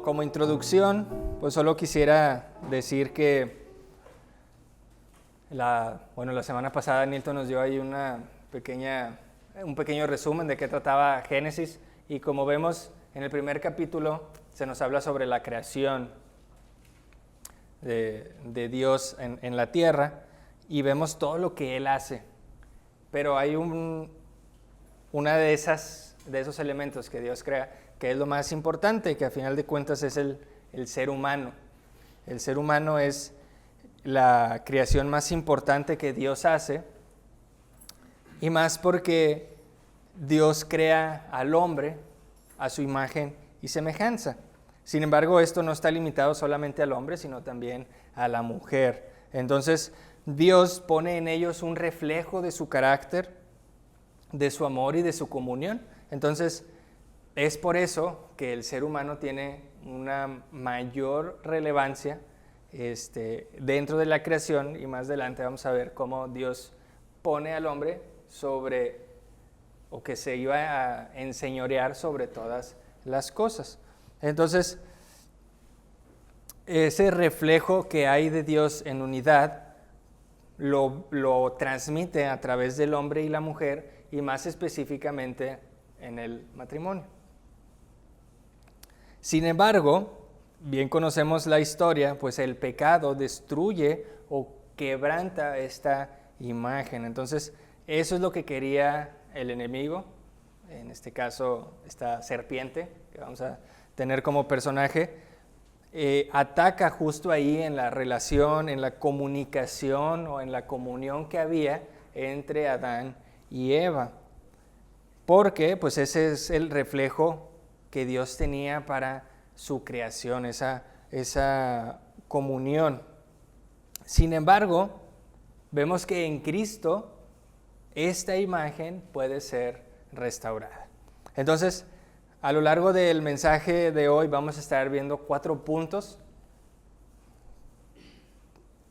como introducción, pues solo quisiera decir que la semana pasada Nilton nos dio ahí un pequeño resumen de qué trataba Génesis, y como vemos en el primer capítulo se nos habla sobre la creación de Dios en la tierra, y vemos todo lo que Él hace, pero hay una de esos elementos que Dios crea, que es lo más importante, que a final de cuentas es el ser humano. El ser humano es la creación más importante que Dios hace, y más porque Dios crea al hombre a su imagen y semejanza. Sin embargo, esto no está limitado solamente al hombre, sino también a la mujer. Entonces, Dios pone en ellos un reflejo de su carácter, de su amor y de su comunión. Entonces, es por eso que el ser humano tiene una mayor relevancia dentro de la creación, y más adelante vamos a ver cómo Dios pone al hombre o que se iba a enseñorear sobre todas las cosas. Entonces, ese reflejo que hay de Dios en unidad lo transmite a través del hombre y la mujer, y más específicamente en el matrimonio. Sin embargo, bien conocemos la historia, pues el pecado destruye o quebranta esta imagen. Entonces, eso es lo que quería el enemigo, en este caso esta serpiente que vamos a tener como personaje, ataca justo ahí en la relación, en la comunicación o en la comunión que había entre Adán y Eva, porque pues ese es el reflejo que Dios tenía para su creación, esa comunión. Sin embargo, vemos que en Cristo esta imagen puede ser restaurada. Entonces, a lo largo del mensaje de hoy vamos a estar viendo 4 puntos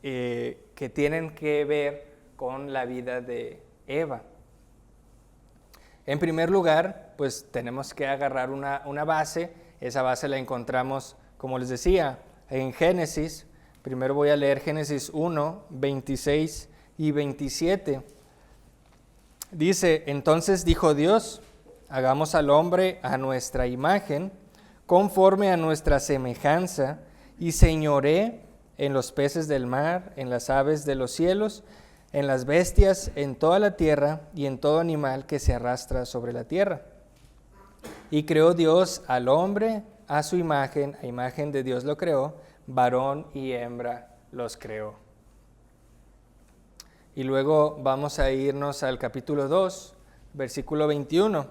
que tienen que ver con la vida de Eva. En primer lugar, pues tenemos que agarrar una base. Esa base la encontramos, como les decía, en Génesis. Primero voy a leer Génesis 1, 26 y 27. Dice: entonces dijo Dios: hagamos al hombre a nuestra imagen, conforme a nuestra semejanza, y señoree en los peces del mar, en las aves de los cielos, en las bestias, en toda la tierra, y en todo animal que se arrastra sobre la tierra. Y creó Dios al hombre a su imagen, a imagen de Dios lo creó, varón y hembra los creó. Y luego vamos a irnos al capítulo 2, versículo 21.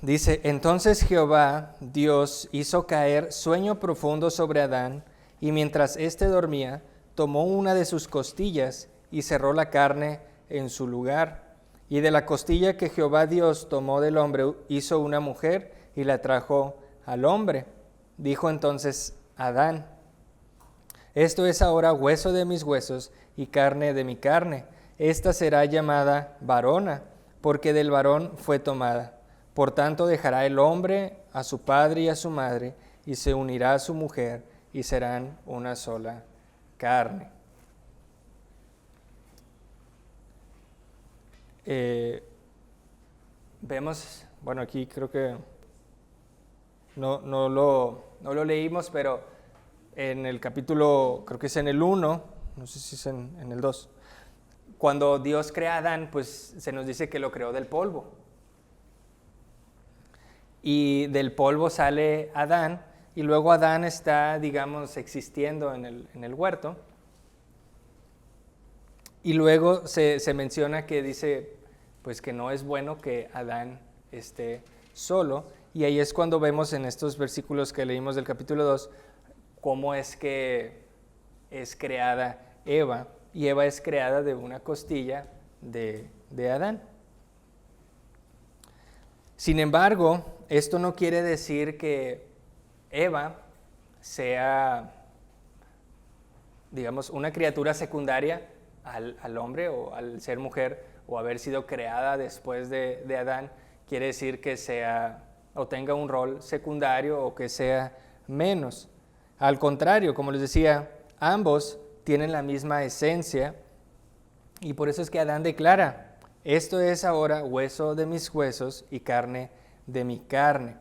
Dice: entonces Jehová Dios hizo caer sueño profundo sobre Adán, y mientras éste dormía, tomó una de sus costillas y cerró la carne en su lugar. Y de la costilla que Jehová Dios tomó del hombre, hizo una mujer y la trajo al hombre. Dijo entonces Adán: esto es ahora hueso de mis huesos y carne de mi carne. Esta será llamada varona, porque del varón fue tomada. Por tanto dejará el hombre a su padre y a su madre, y se unirá a su mujer, y serán una sola carne. Vemos, bueno, aquí creo que no lo leímos, pero en el capítulo, creo que es en el 1, no sé si es en el 2, cuando Dios crea a Adán, pues se nos dice que lo creó del polvo. Y del polvo sale Adán, y luego Adán está, digamos, existiendo en el huerto. Y luego se menciona que dice, pues que no es bueno que Adán esté solo. Y ahí es cuando vemos en estos versículos que leímos del capítulo 2, cómo es que es creada Eva. Y Eva es creada de una costilla de Adán. Sin embargo, esto no quiere decir que Eva sea, digamos, una criatura secundaria al hombre o al ser mujer, o haber sido creada después de Adán. Quiere decir que sea o tenga un rol secundario o que sea menos. Al contrario, como les decía, ambos tienen la misma esencia y por eso es que Adán declara, esto es ahora hueso de mis huesos y carne de mi carne.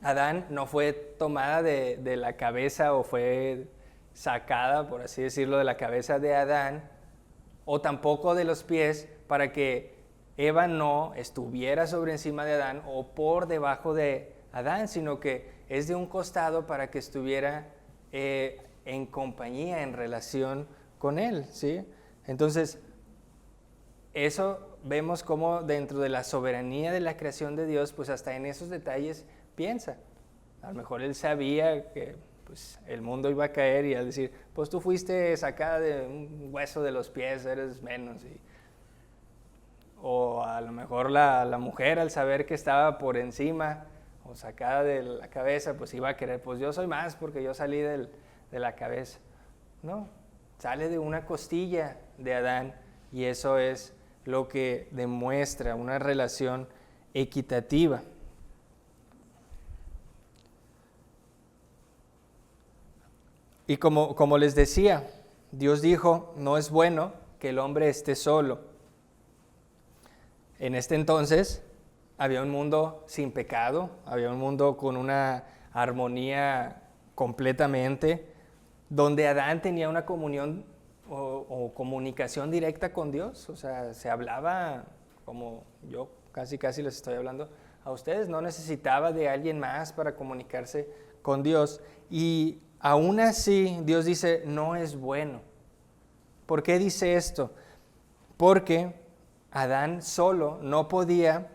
Adán no fue tomada de la cabeza o fue sacada, por así decirlo, de la cabeza de Adán, o tampoco de los pies, para que Eva no estuviera sobre encima de Adán o por debajo de Adán, sino que es de un costado para que estuviera en compañía, en relación con él, ¿sí? Entonces, eso vemos como dentro de la soberanía de la creación de Dios, pues hasta en esos detalles piensa. A lo mejor él sabía que pues, el mundo iba a caer y al decir, pues tú fuiste sacada de un hueso de los pies, eres menos. O a lo mejor la mujer al saber que estaba por encima o sacada de la cabeza, pues iba a querer, pues yo soy más porque yo salí de la cabeza. No, sale de una costilla de Adán y eso es lo que demuestra una relación equitativa. Y como les decía, Dios dijo, no es bueno que el hombre esté solo. En este entonces había un mundo sin pecado, había un mundo con una armonía completamente, donde Adán tenía una comunión o comunicación directa con Dios, o sea, se hablaba como yo casi les estoy hablando a ustedes, no necesitaba de alguien más para comunicarse con Dios. Y aún así Dios dice, no es bueno. ¿Por qué dice esto? Porque Adán solo no podía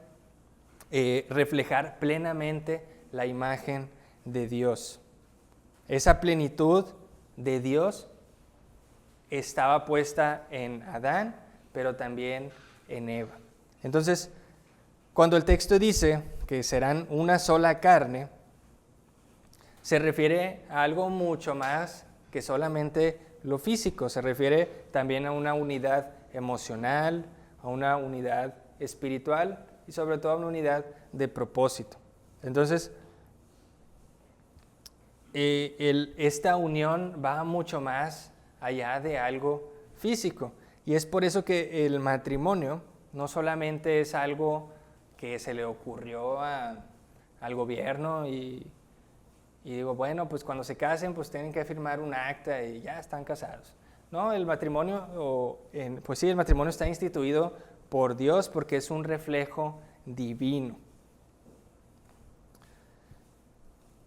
reflejar plenamente la imagen de Dios. Esa plenitud de Dios estaba puesta en Adán, pero también en Eva. Entonces, cuando el texto dice que serán una sola carne, se refiere a algo mucho más que solamente lo físico, se refiere también a una unidad emocional, a una unidad espiritual y sobre todo a una unidad de propósito. Entonces, esta unión va mucho más allá de algo físico y es por eso que el matrimonio no solamente es algo que se le ocurrió al gobierno y digo, bueno, pues cuando se casen pues tienen que firmar un acta y ya están casados. No, el matrimonio, pues sí, el matrimonio está instituido por Dios porque es un reflejo divino.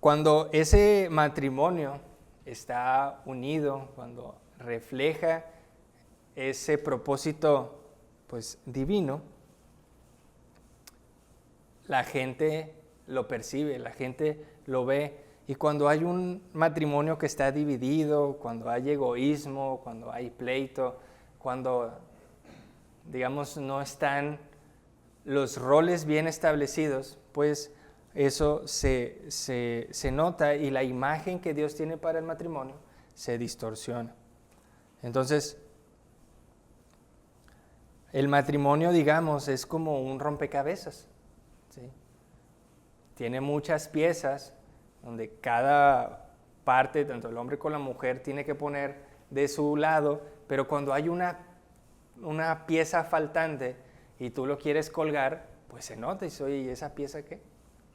Cuando ese matrimonio está unido, cuando refleja ese propósito pues divino, la gente lo percibe, la gente lo ve. Y cuando hay un matrimonio que está dividido, cuando hay egoísmo, cuando hay pleito, cuando, digamos, no están los roles bien establecidos, pues eso se nota y la imagen que Dios tiene para el matrimonio se distorsiona. Entonces, el matrimonio, digamos, es como un rompecabezas, ¿sí? Tiene muchas piezas donde cada parte, tanto el hombre como la mujer, tiene que poner de su lado, pero cuando hay una pieza faltante y tú lo quieres colgar, pues se nota y dice, oye, ¿y esa pieza qué?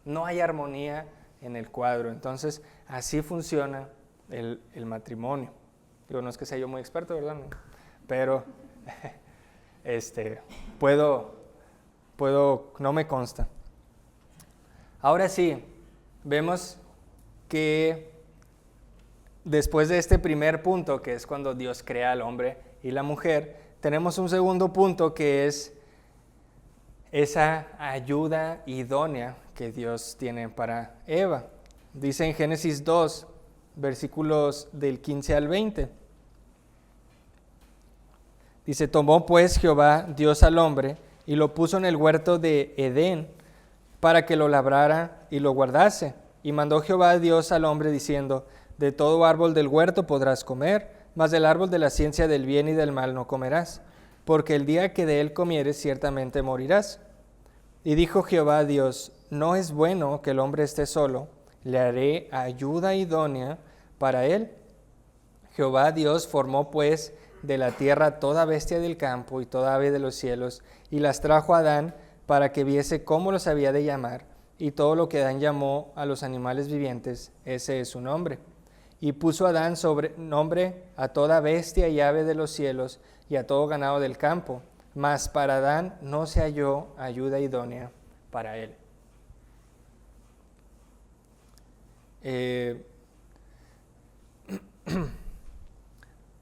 No hay armonía en el cuadro. Entonces, así funciona el matrimonio. Digo, no es que sea yo muy experto, ¿verdad? No. Pero no me consta. Ahora sí, vemos que después de este primer punto, que es cuando Dios crea al hombre y la mujer, tenemos un segundo punto que es esa ayuda idónea que Dios tiene para Eva. Dice en Génesis 2, versículos del 15 al 20. Dice, tomó pues Jehová Dios al hombre y lo puso en el huerto de Edén para que lo labrara y lo guardase. Y mandó Jehová Dios al hombre diciendo, de todo árbol del huerto podrás comer, mas del árbol de la ciencia del bien y del mal no comerás, porque el día que de él comieres ciertamente morirás. Y dijo Jehová a Dios, no es bueno que el hombre esté solo, le haré ayuda idónea para él. Jehová Dios formó pues de la tierra toda bestia del campo y toda ave de los cielos, y las trajo a Adán para que viese cómo los había de llamar, y todo lo que Adán llamó a los animales vivientes, ese es su nombre. Y puso Adán sobre nombre a toda bestia y ave de los cielos, y a todo ganado del campo, mas para Adán no se halló ayuda idónea para él.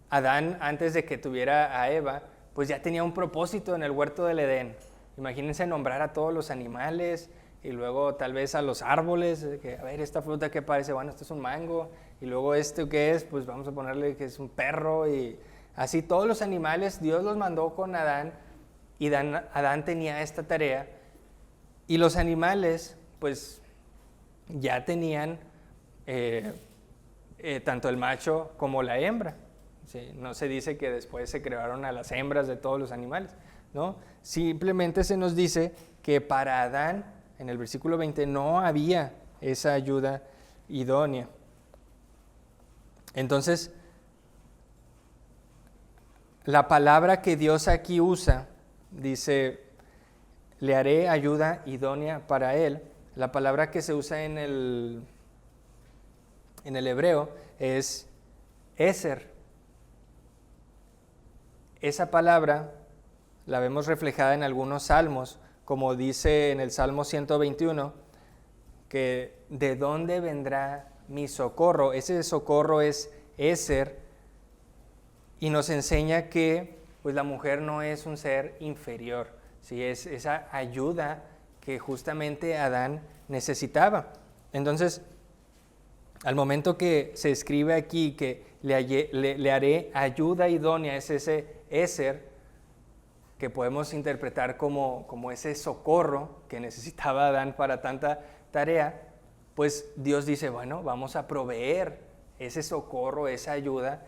Adán, antes de que tuviera a Eva, pues ya tenía un propósito en el huerto del Edén. Imagínense nombrar a todos los animales y luego tal vez a los árboles, que a ver, esta fruta que parece, bueno, esto es un mango, y luego esto que es, pues vamos a ponerle que es un perro, y así todos los animales Dios los mandó con Adán, y Adán tenía esta tarea, y los animales pues ya tenían tanto el macho como la hembra. Sí, no se dice que después se crearon a las hembras de todos los animales, ¿no? Simplemente se nos dice que para Adán, en el versículo 20, no había esa ayuda idónea. Entonces, la palabra que Dios aquí usa, dice, le haré ayuda idónea para él. La palabra que se usa en el hebreo es eser. Esa palabra la vemos reflejada en algunos salmos, como dice en el Salmo 121, que ¿de dónde vendrá mi socorro? Ese socorro es eser, y nos enseña que pues, la mujer no es un ser inferior, ¿sí? Es esa ayuda que justamente Adán necesitaba. Entonces, al momento que se escribe aquí que le haré ayuda idónea, es ese eser que podemos interpretar como ese socorro que necesitaba Adán para tanta tarea, pues Dios dice, bueno, vamos a proveer ese socorro, esa ayuda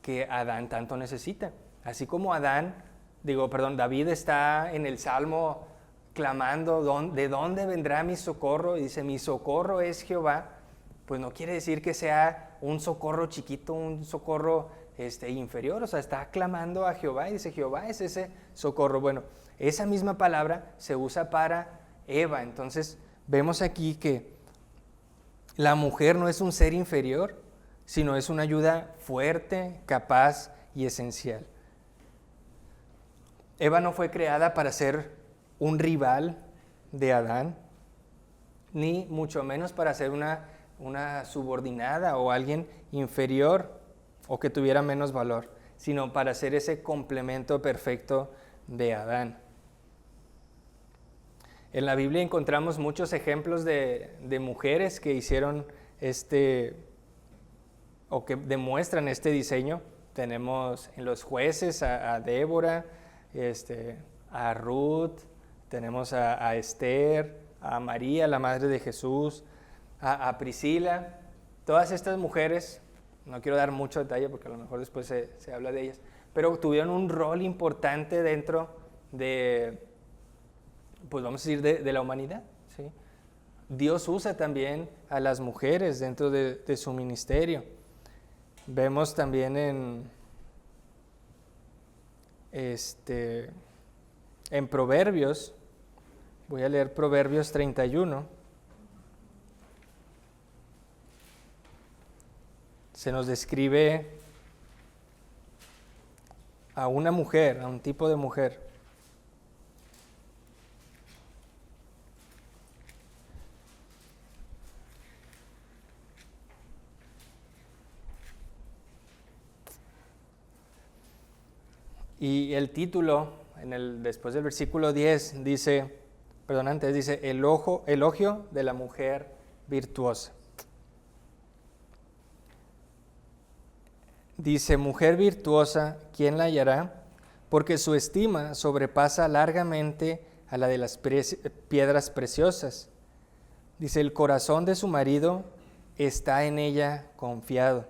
que Adán tanto necesita. Así como David está en el Salmo clamando, ¿de dónde vendrá mi socorro? Y dice, mi socorro es Jehová. Pues no quiere decir que sea un socorro chiquito, un socorro inferior, o sea, está clamando a Jehová y dice, Jehová es ese socorro. Bueno, esa misma palabra se usa para Eva, entonces vemos aquí que la mujer no es un ser inferior, sino es una ayuda fuerte, capaz y esencial. Eva no fue creada para ser un rival de Adán, ni mucho menos para ser una subordinada o alguien inferior o que tuviera menos valor, sino para ser ese complemento perfecto de Adán. En la Biblia encontramos muchos ejemplos de mujeres que hicieron o que demuestran este diseño. Tenemos en los jueces a Débora, a Ruth, tenemos a Esther, a María, la madre de Jesús, a Priscila. Todas estas mujeres, no quiero dar mucho detalle porque a lo mejor después se habla de ellas, pero tuvieron un rol importante dentro de, pues vamos a decir, de la humanidad, ¿sí? Dios usa también a las mujeres dentro de su ministerio. Vemos también en Proverbios, voy a leer Proverbios 31. Se nos describe a una mujer, a un tipo de mujer. Y el título, después del versículo 10, dice, elogio de la mujer virtuosa. Dice, mujer virtuosa, ¿quién la hallará? Porque su estima sobrepasa largamente a la de las piedras preciosas. Dice, el corazón de su marido está en ella confiado,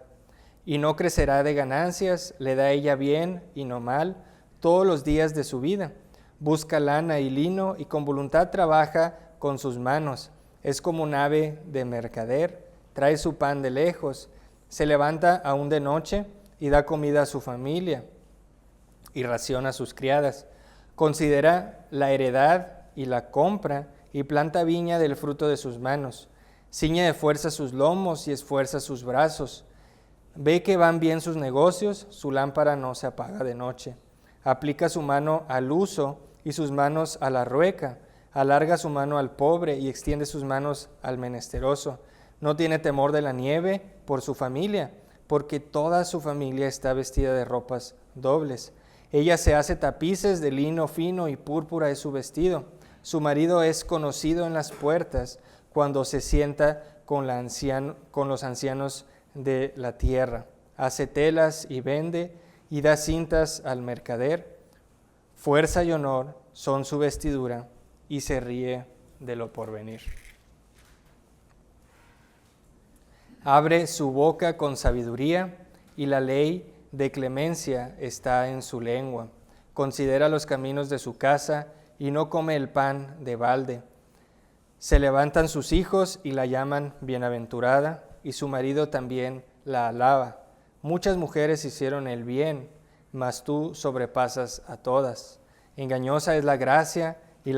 y no crecerá de ganancias, le da ella bien y no mal todos los días de su vida, busca lana y lino y con voluntad trabaja con sus manos. Es como un ave de mercader, trae su pan de lejos, se levanta aún de noche y da comida a su familia y raciona a sus criadas. Considera la heredad y la compra y planta viña del fruto de sus manos. Ciñe de fuerza sus lomos y esfuerza sus brazos. Ve que van bien sus negocios, su lámpara no se apaga de noche. Aplica su mano al uso y sus manos a la rueca. Alarga su mano al pobre y extiende sus manos al menesteroso. No tiene temor de la nieve por su familia, porque toda su familia está vestida de ropas dobles. Ella se hace tapices de lino fino y púrpura es su vestido. Su marido es conocido en las puertas cuando se sienta con los ancianos de la tierra. Hace telas y vende y da cintas al mercader. Fuerza y honor son su vestidura y se ríe de lo porvenir. Abre su boca con sabiduría y la ley de clemencia está en su lengua. Considera los caminos de su casa y no come el pan de balde. Se levantan sus hijos y la llaman bienaventurada, y su marido también la alaba. Muchas mujeres hicieron el bien, mas tú sobrepasas a todas. Engañosa es la gracia y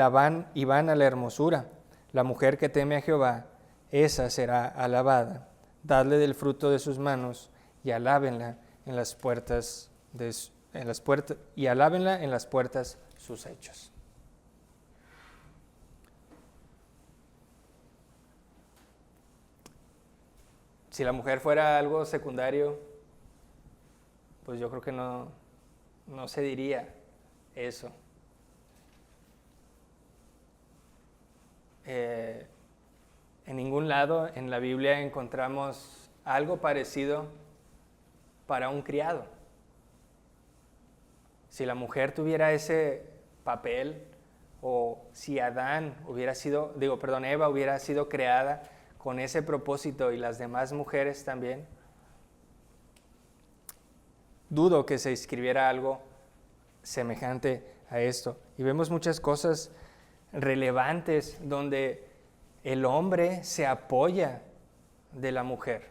vana la hermosura. La mujer que teme a Jehová, esa será alabada. Dadle del fruto de sus manos y alábenla en las puertas sus hechos. Si la mujer fuera algo secundario, pues yo creo que no se diría eso. En ningún lado en la Biblia encontramos algo parecido para un criado. Si la mujer tuviera ese papel, o si Eva hubiera sido creada con ese propósito y las demás mujeres también, dudo que se escribiera algo semejante a esto. Y vemos muchas cosas relevantes donde el hombre se apoya de la mujer.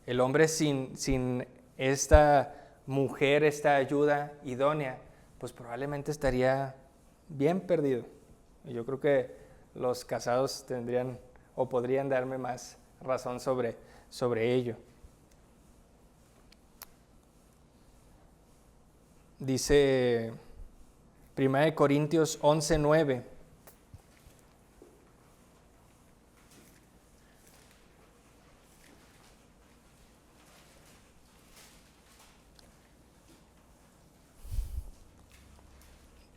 El hombre sin esta mujer, esta ayuda idónea, pues probablemente estaría bien perdido. Y yo creo que los casados tendrían o podrían darme más razón sobre ello. Dice 1 Corintios 11:9.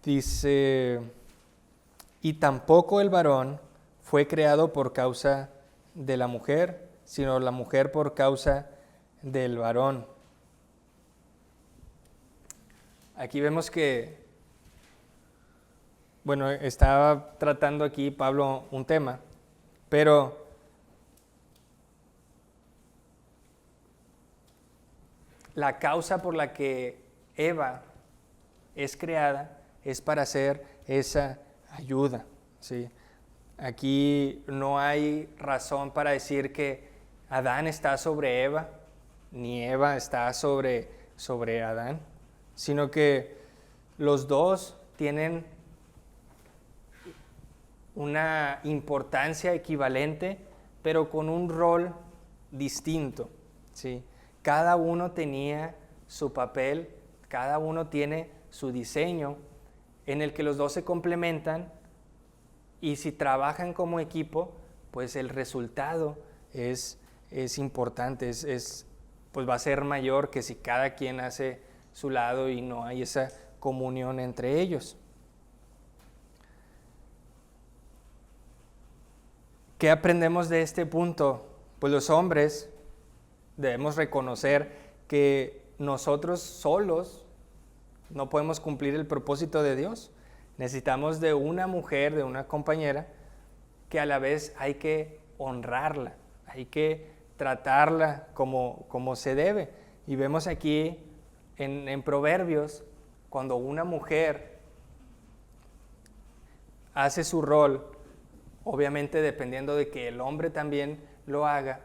Dice, y tampoco el varón fue creado por causa de la mujer, sino la mujer por causa del varón. Aquí vemos que, estaba tratando aquí Pablo un tema, pero la causa por la que Eva es creada es para hacer esa ayuda, ¿sí? Aquí no hay razón para decir que Adán está sobre Eva, ni Eva está sobre Adán, sino que los dos tienen una importancia equivalente, pero con un rol distinto, ¿sí? Cada uno tenía su papel, cada uno tiene su diseño en el que los dos se complementan, y si trabajan como equipo, pues el resultado es importante, pues va a ser mayor que si cada quien hace su lado y no hay esa comunión entre ellos. ¿Qué aprendemos de este punto? Pues los hombres debemos reconocer que nosotros solos no podemos cumplir el propósito de Dios. Necesitamos de una mujer, de una compañera, que a la vez hay que honrarla, hay que tratarla como se debe. Y vemos aquí en Proverbios, cuando una mujer hace su rol, obviamente dependiendo de que el hombre también lo haga,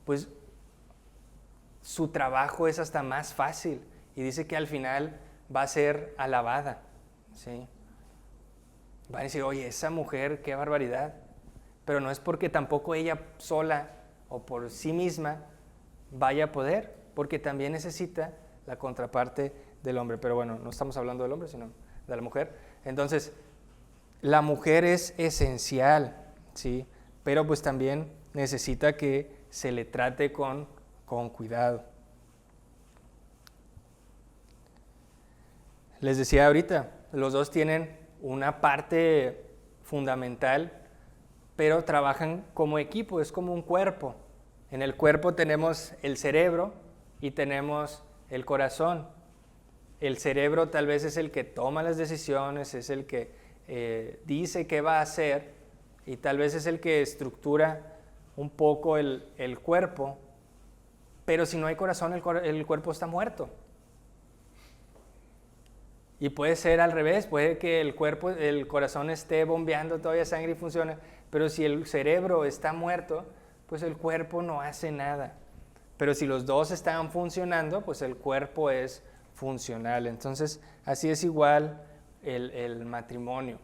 pues su trabajo es hasta más fácil. Y dice que al final va a ser alabada, ¿sí? Van a decir, oye, esa mujer, qué barbaridad. Pero no es porque tampoco ella sola o por sí misma vaya a poder, porque también necesita la contraparte del hombre. Pero bueno, no estamos hablando del hombre, sino de la mujer. Entonces, la mujer es esencial, ¿sí? Pero pues también necesita que se le trate con cuidado. Les decía ahorita, los dos tienen una parte fundamental, pero trabajan como equipo, es como un cuerpo. En el cuerpo tenemos el cerebro y tenemos el corazón. El cerebro tal vez es el que toma las decisiones, es el que dice qué va a hacer y tal vez es el que estructura un poco el cuerpo, pero si no hay corazón, el cuerpo está muerto. Y puede ser al revés, puede que el corazón esté bombeando todavía sangre y funciona, pero si el cerebro está muerto, pues el cuerpo no hace nada. Pero si los dos están funcionando, pues el cuerpo es funcional. Entonces, así es igual el matrimonio.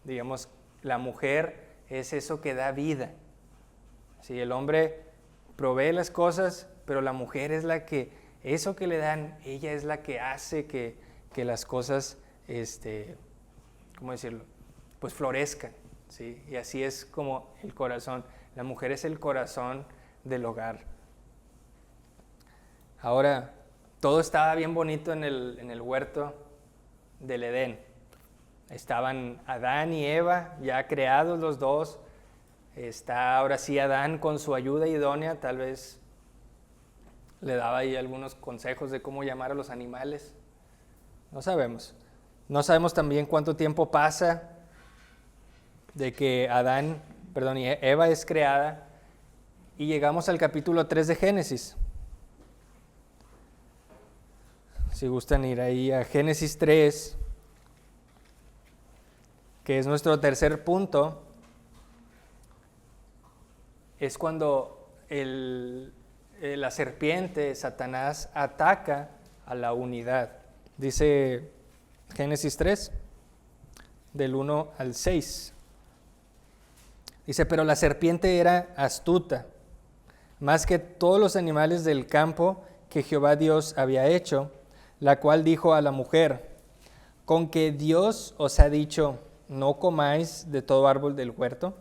Digamos, la mujer es eso que da vida. Si el hombre provee las cosas, pero la mujer es la que, eso que le dan, ella es la que hace que las cosas, ¿cómo decirlo? Pues florezcan, ¿sí? Y así es como el corazón. La mujer es el corazón del hogar. Ahora, todo estaba bien bonito en el huerto del Edén. Estaban Adán y Eva ya creados los dos. Está ahora sí Adán con su ayuda idónea, tal vez le daba ahí algunos consejos de cómo llamar a los animales. No sabemos. No sabemos también cuánto tiempo pasa de que Eva es creada y llegamos al capítulo 3 de Génesis. Si gustan ir ahí a Génesis 3, que es nuestro tercer punto, es cuando la serpiente, Satanás, ataca a la unidad. Dice Génesis 3, del 1 al 6. Dice, pero la serpiente era astuta, más que todos los animales del campo que Jehová Dios había hecho, la cual dijo a la mujer, ¿con que Dios os ha dicho, no comáis de todo árbol del huerto?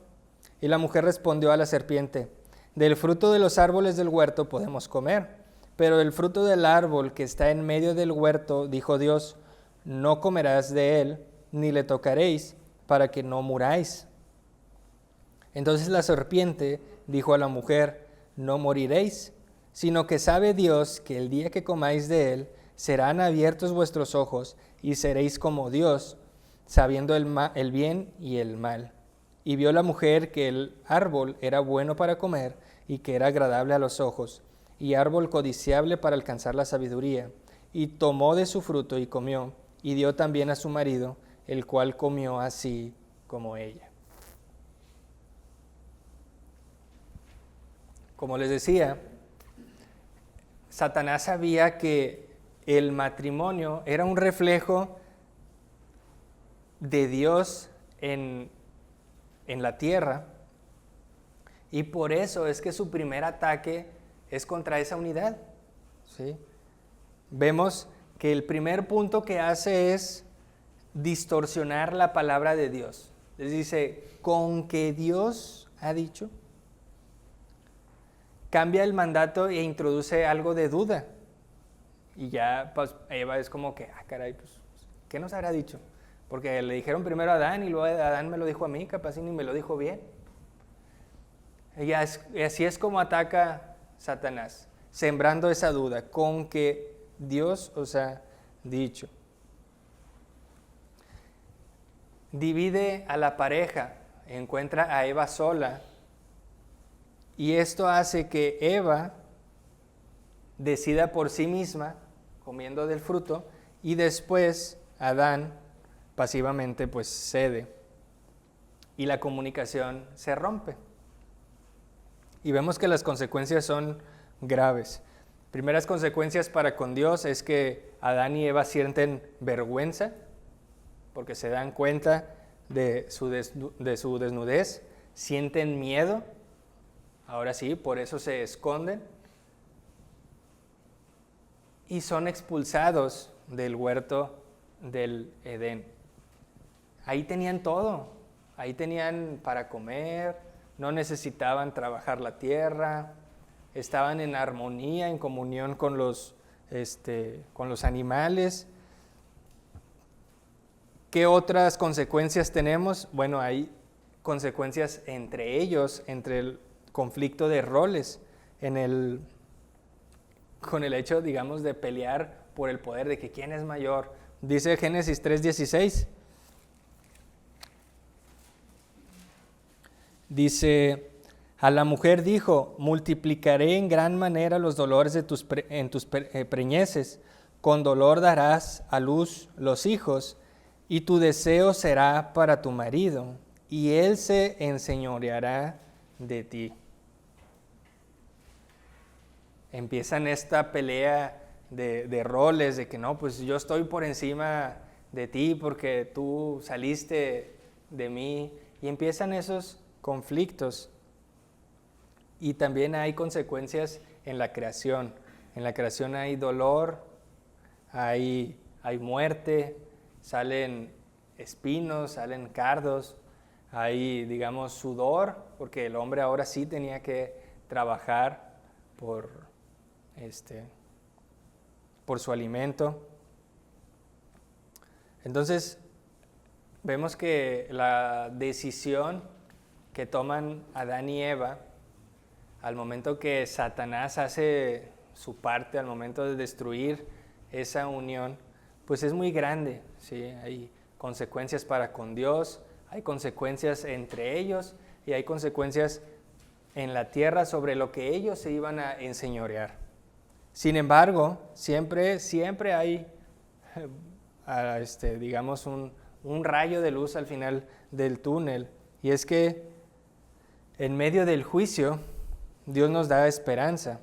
Y la mujer respondió a la serpiente, del fruto de los árboles del huerto podemos comer, pero del fruto del árbol que está en medio del huerto, dijo Dios, no comerás de él, ni le tocaréis, para que no muráis. Entonces la serpiente dijo a la mujer, no moriréis, sino que sabe Dios que el día que comáis de él, serán abiertos vuestros ojos, y seréis como Dios, sabiendo el bien y el mal. Y vio la mujer que el árbol era bueno para comer, y que era agradable a los ojos, y árbol codiciable para alcanzar la sabiduría. Y tomó de su fruto y comió, y dio también a su marido, el cual comió así como ella. Como les decía, Satanás sabía que el matrimonio era un reflejo de Dios en la tierra, y por eso es que su primer ataque es contra esa unidad, ¿sí? Vemos que el primer punto que hace es distorsionar la palabra de Dios. Les dice, ¿con que Dios ha dicho? Cambia el mandato e introduce algo de duda. Y ya pues, Eva es como que, caray, pues, ¿qué nos habrá dicho? Porque le dijeron primero a Adán y luego Adán me lo dijo a mí, capaz y ni me lo dijo bien. Y así es como ataca Satanás, sembrando esa duda, con que Dios os ha dicho. Divide a la pareja, encuentra a Eva sola, y esto hace que Eva decida por sí misma, comiendo del fruto, y después Adán pasivamente pues cede. y la comunicación se rompe. Y vemos que las consecuencias son graves. Primeras consecuencias para con Dios es que Adán y Eva sienten vergüenza porque se dan cuenta de su desnudez, sienten miedo, ahora sí, por eso se esconden, y son expulsados del huerto del Edén. Ahí tenían todo, ahí tenían para comer, no necesitaban trabajar la tierra, estaban en armonía, en comunión con los animales. ¿Qué otras consecuencias tenemos? Bueno, hay consecuencias entre ellos, entre el conflicto de roles, con el hecho, digamos, de pelear por el poder, de que quién es mayor. Dice Génesis 3:16. Dice, a la mujer dijo, multiplicaré en gran manera los dolores de tus preñeces, con dolor darás a luz los hijos, y tu deseo será para tu marido, y él se enseñoreará de ti. Empiezan esta pelea de roles, de que no, pues yo estoy por encima de ti porque tú saliste de mí, y empiezan esos conflictos. Y también hay consecuencias en la creación. En la creación hay dolor, hay muerte, salen espinos, salen cardos, hay, digamos, sudor, porque el hombre ahora sí tenía que trabajar por su alimento. Entonces, vemos que la decisión que toman Adán y Eva, al momento que Satanás hace su parte, al momento de destruir esa unión, pues es muy grande, ¿sí? Hay consecuencias para con Dios, hay consecuencias entre ellos y hay consecuencias en la tierra sobre lo que ellos se iban a enseñorear. Sin embargo, siempre hay, digamos, un rayo de luz al final del túnel, y es que en medio del juicio, Dios nos da esperanza.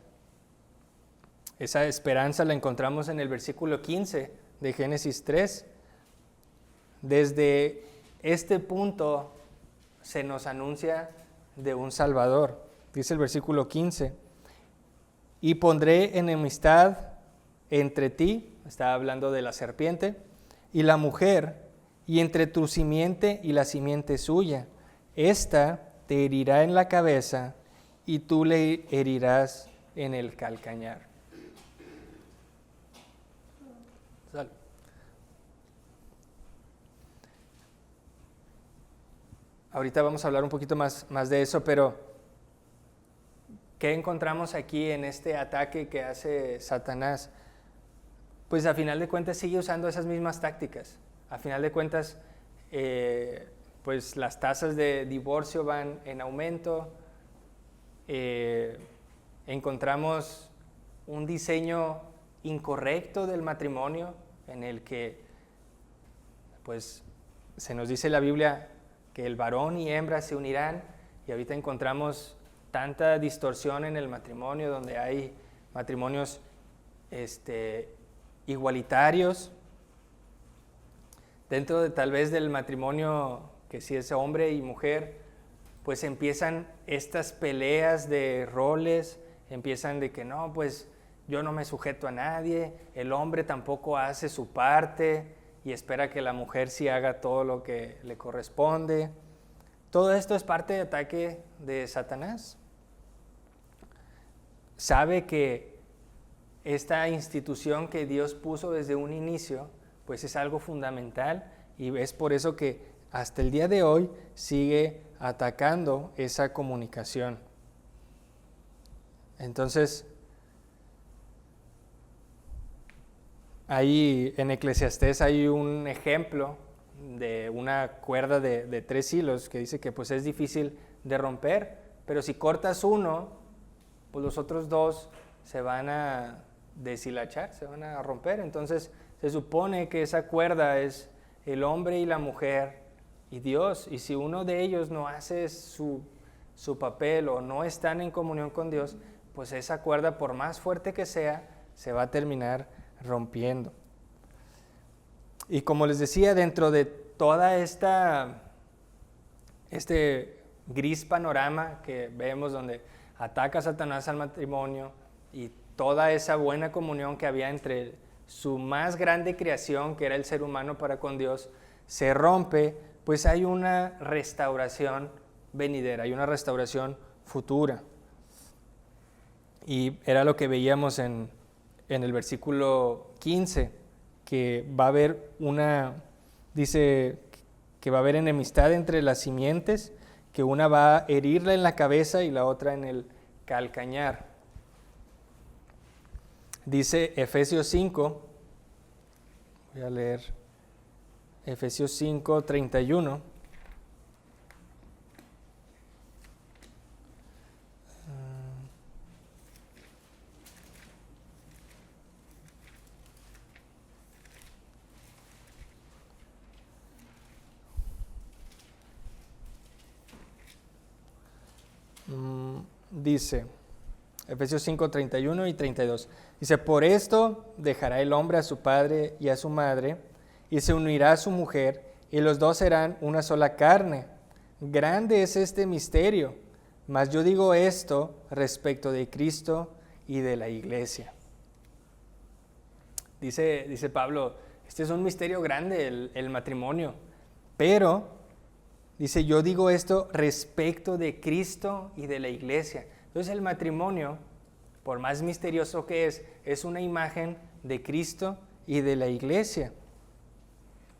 Esa esperanza la encontramos en el versículo 15 de Génesis 3. Desde este punto se nos anuncia de un Salvador. Dice el versículo 15, y pondré enemistad entre ti, está hablando de la serpiente, y la mujer, y entre tu simiente y la simiente suya. Esta te herirá en la cabeza, y tú le herirás en el calcañar. Sal. Ahorita vamos a hablar un poquito más de eso, pero ¿qué encontramos aquí en este ataque que hace Satanás? Pues a final de cuentas sigue usando esas mismas tácticas. A final de cuentas, pues las tasas de divorcio van en aumento. Encontramos un diseño incorrecto del matrimonio en el que, pues, se nos dice en la Biblia que el varón y hembra se unirán, y ahorita encontramos tanta distorsión en el matrimonio, donde hay matrimonios igualitarios. Dentro de tal vez del matrimonio que si es hombre y mujer, pues empiezan estas peleas de roles, empiezan de que no, pues yo no me sujeto a nadie, el hombre tampoco hace su parte y espera que la mujer sí haga todo lo que le corresponde. Todo esto es parte del ataque de Satanás. Sabe que esta institución que Dios puso desde un inicio, pues es algo fundamental, y es por eso que hasta el día de hoy sigue atacando esa comunicación. Entonces, ahí en Eclesiastés hay un ejemplo de una cuerda de 3 hilos que dice que pues es difícil de romper, pero si cortas uno, pues los otros 2 se van a deshilachar, se van a romper. Entonces se supone que esa cuerda es el hombre y la mujer, y Dios. Y si uno de ellos no hace su papel o no están en comunión con Dios, pues esa cuerda, por más fuerte que sea, se va a terminar rompiendo. Y como les decía, dentro de toda este gris panorama que vemos donde ataca Satanás al matrimonio y toda esa buena comunión que había entre su más grande creación, que era el ser humano para con Dios, se rompe, pues hay una restauración venidera, hay una restauración futura. Y era lo que veíamos en el versículo 15, que va a haber dice que va a haber enemistad entre las simientes, que una va a herirla en la cabeza y la otra en el calcañar. Dice Efesios 5, voy a leer Efesios 5, 31. Dice, Efesios 5, 31 y 32. Dice, por esto dejará el hombre a su padre y a su madre, y se unirá a su mujer, y los dos serán una sola carne. Grande es este misterio, mas yo digo esto respecto de Cristo y de la iglesia. Dice Pablo, este es un misterio grande, el matrimonio, pero dice, yo digo esto respecto de Cristo y de la iglesia. Entonces el matrimonio, por más misterioso que es una imagen de Cristo y de la iglesia.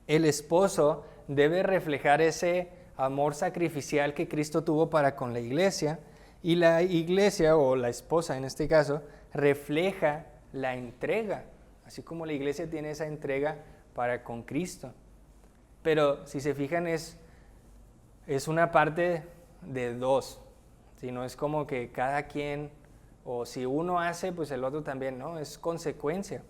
El esposo debe reflejar ese amor sacrificial que Cristo tuvo para con la iglesia, y la iglesia, o la esposa en este caso, refleja la entrega, así como la iglesia tiene esa entrega para con Cristo. Pero si se fijan, es una parte de dos, ¿sí? No es como que cada quien, o si uno hace, pues el otro también, no, es consecuencia.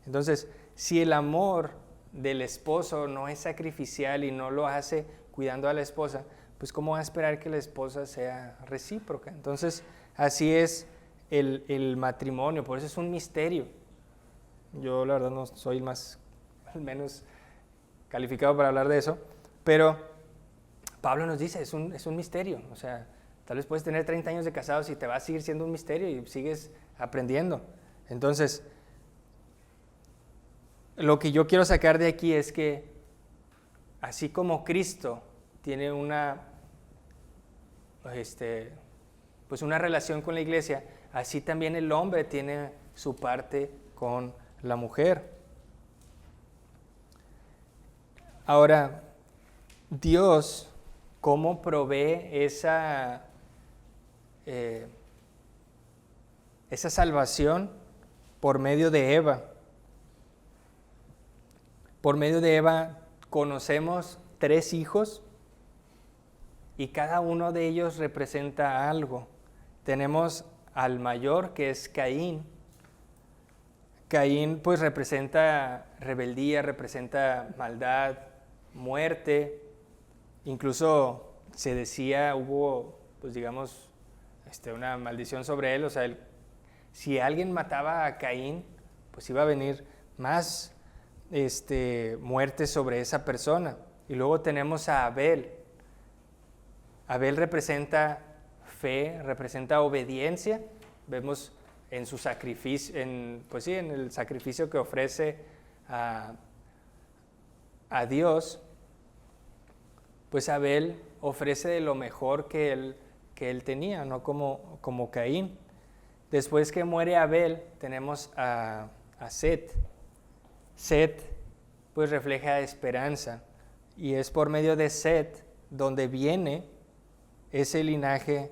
Entonces, si el amor del esposo no es sacrificial y no lo hace cuidando a la esposa, pues ¿cómo va a esperar que la esposa sea recíproca? Entonces, así es el matrimonio, por eso es un misterio. Yo la verdad no soy el menos calificado para hablar de eso, pero Pablo nos dice, es un misterio. O sea, tal vez puedes tener 30 años de casados y te va a seguir siendo un misterio y sigues aprendiendo. Entonces, lo que yo quiero sacar de aquí es que así como Cristo tiene pues una relación con la iglesia, así también el hombre tiene su parte con la mujer. Ahora, Dios, ¿cómo provee esa salvación? Por medio de Eva. Por medio de Eva conocemos 3 hijos y cada uno de ellos representa algo. Tenemos al mayor, que es Caín. Caín pues representa rebeldía, representa maldad, muerte. Incluso se decía, hubo pues digamos una maldición sobre él. O sea, si alguien mataba a Caín, pues iba a venir más muerte sobre esa persona. Y luego tenemos a Abel. Abel representa fe, representa obediencia. Vemos en su sacrificio, en el sacrificio que ofrece a Dios, pues Abel ofrece de lo mejor que él tenía, no como Caín. Después que muere Abel, tenemos a Set. Set pues refleja esperanza, y es por medio de Set donde viene ese linaje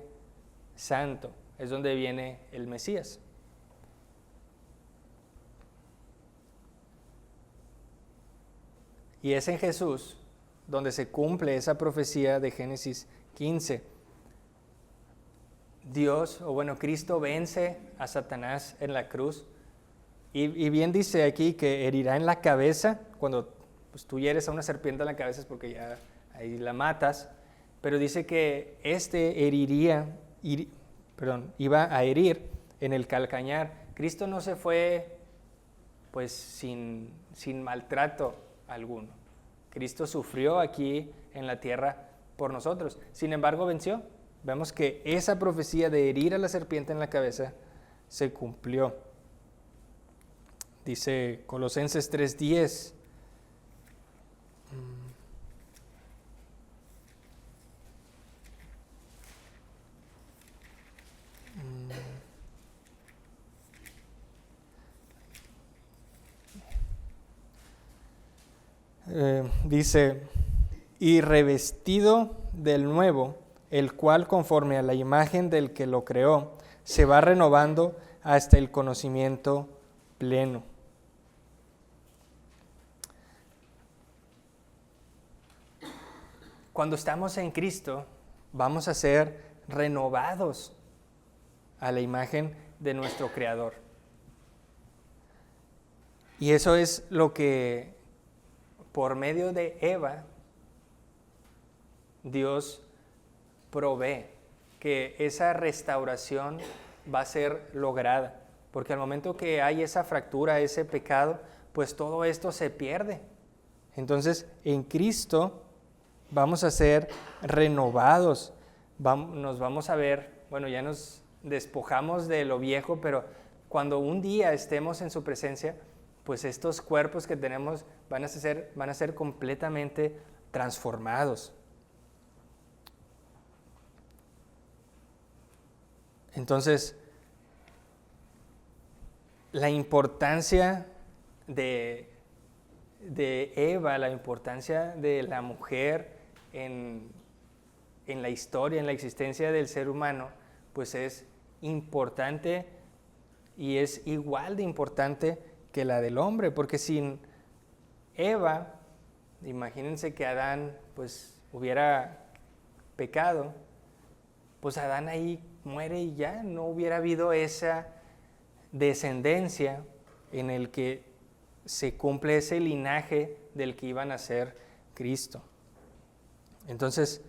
santo, es donde viene el Mesías. Y es en Jesús donde se cumple esa profecía de Génesis 15. Cristo vence a Satanás en la cruz. Y bien dice aquí que herirá en la cabeza. Cuando pues, tú hieres a una serpiente en la cabeza es porque ya ahí la matas, pero dice que iba a herir en el calcañar. Cristo no se fue pues sin maltrato alguno. Cristo sufrió aquí en la tierra por nosotros. Sin embargo, venció. Vemos que esa profecía de herir a la serpiente en la cabeza se cumplió. Dice Colosenses 3:10. Dice, y revestido del nuevo, el cual conforme a la imagen del que lo creó, se va renovando hasta el conocimiento pleno. Cuando estamos en Cristo, vamos a ser renovados a la imagen de nuestro Creador. Y eso es lo que, por medio de Eva, Dios provee, que esa restauración va a ser lograda. Porque al momento que hay esa fractura, ese pecado, pues todo esto se pierde. Entonces, en Cristo vamos a ser renovados, nos vamos a ver, bueno, ya nos despojamos de lo viejo, pero cuando un día estemos en su presencia, pues estos cuerpos que tenemos van a ser completamente transformados. Entonces, la importancia de Eva, la importancia de la mujer en la historia, en la existencia del ser humano, pues es importante y es igual de importante que la del hombre, porque sin Eva, imagínense que Adán pues hubiera pecado, pues Adán ahí muere y ya no hubiera habido esa descendencia en el que se cumple ese linaje del que iba a nacer Cristo. Entonces,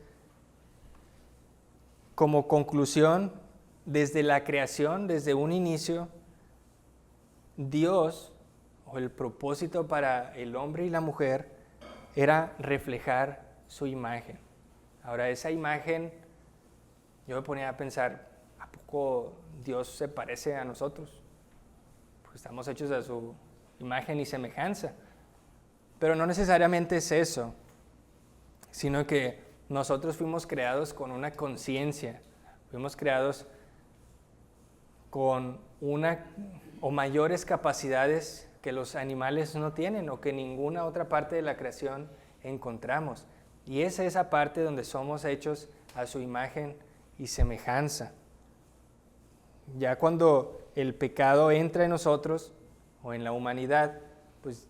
como conclusión, desde la creación, desde un inicio, Dios, o el propósito para el hombre y la mujer, era reflejar su imagen. Ahora, esa imagen, yo me ponía a pensar, ¿a poco Dios se parece a nosotros? Pues estamos hechos a su imagen y semejanza. Pero no necesariamente es eso, sino que nosotros fuimos creados con una conciencia, fuimos creados con una o mayores capacidades que los animales no tienen o que ninguna otra parte de la creación encontramos. Y es esa parte donde somos hechos a su imagen y semejanza. Ya cuando el pecado entra en nosotros o en la humanidad, pues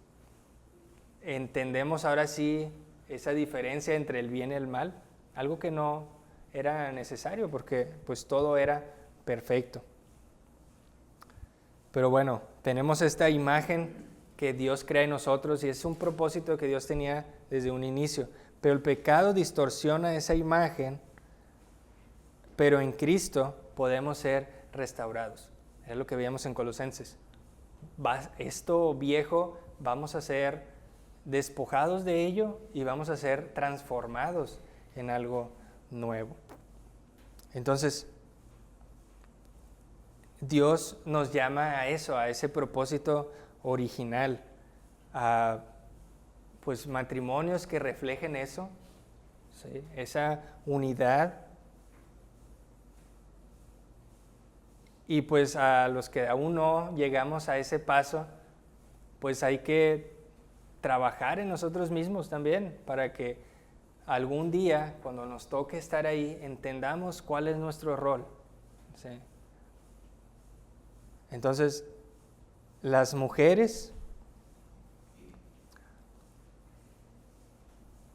entendemos ahora sí esa diferencia entre el bien y el mal, algo que no era necesario porque pues todo era perfecto. Pero bueno, tenemos esta imagen que Dios crea en nosotros y es un propósito que Dios tenía desde un inicio. Pero el pecado distorsiona esa imagen, pero en Cristo podemos ser restaurados. Es lo que veíamos en Colosenses. Esto viejo vamos a ser despojados de ello y vamos a ser transformados en algo nuevo. Entonces, Dios nos llama a eso, a ese propósito original, a pues matrimonios que reflejen eso, ¿sí? Esa unidad. Y pues a los que aún no llegamos a ese paso, pues hay que trabajar en nosotros mismos también para que algún día, cuando nos toque estar ahí, entendamos cuál es nuestro rol, ¿sí? Entonces, las mujeres,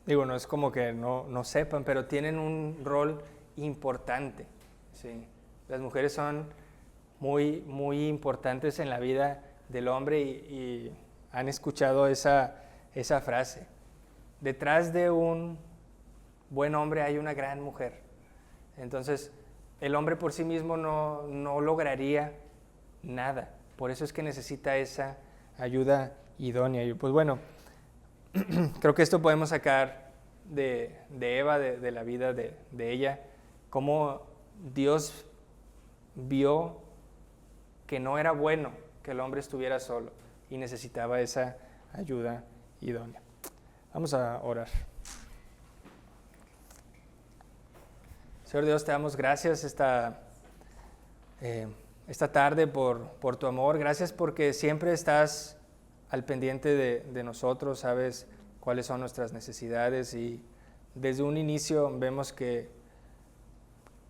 digo, no es como que no sepan, pero tienen un rol importante, ¿sí? Las mujeres son muy, muy importantes en la vida del hombre y han escuchado esa frase. Detrás de un buen hombre hay una gran mujer. Entonces, el hombre por sí mismo no lograría nada. Por eso es que necesita esa ayuda idónea. Y pues bueno, creo que esto podemos sacar de Eva, de la vida de ella, cómo Dios vio que no era bueno que el hombre estuviera solo y necesitaba esa ayuda idónea. Vamos a orar. Señor Dios, te damos gracias esta tarde por tu amor. Gracias porque siempre estás al pendiente de nosotros, sabes cuáles son nuestras necesidades y desde un inicio vemos que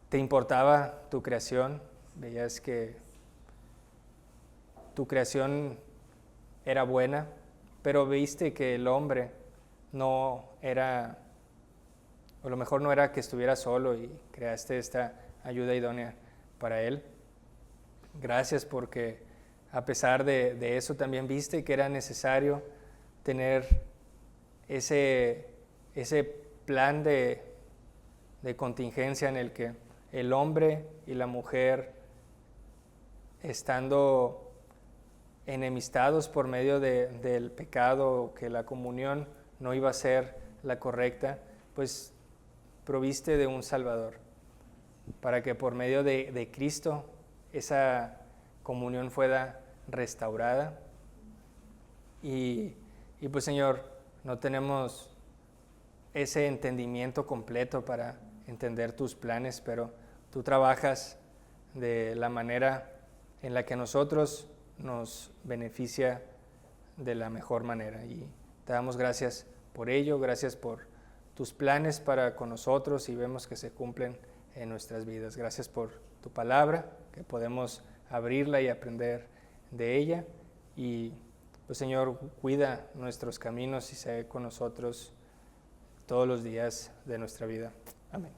te importaba tu creación, veías que tu creación era buena, pero viste que el hombre no era, o lo mejor no era que estuviera solo y creaste esta ayuda idónea para él. Gracias porque a pesar de eso también viste que era necesario tener ese plan de contingencia en el que el hombre y la mujer, estando enemistados por medio del pecado, que la comunión no iba a ser la correcta, pues proviste de un Salvador, para que por medio de Cristo esa comunión fuera restaurada. Y pues Señor, no tenemos ese entendimiento completo para entender tus planes, pero tú trabajas de la manera en la que a nosotros nos beneficia de la mejor manera. Y te damos gracias por ello, gracias por tus planes para con nosotros y vemos que se cumplen en nuestras vidas. Gracias por tu palabra, que podemos abrirla y aprender de ella. Y pues Señor, cuida nuestros caminos y sé con nosotros todos los días de nuestra vida. Amén.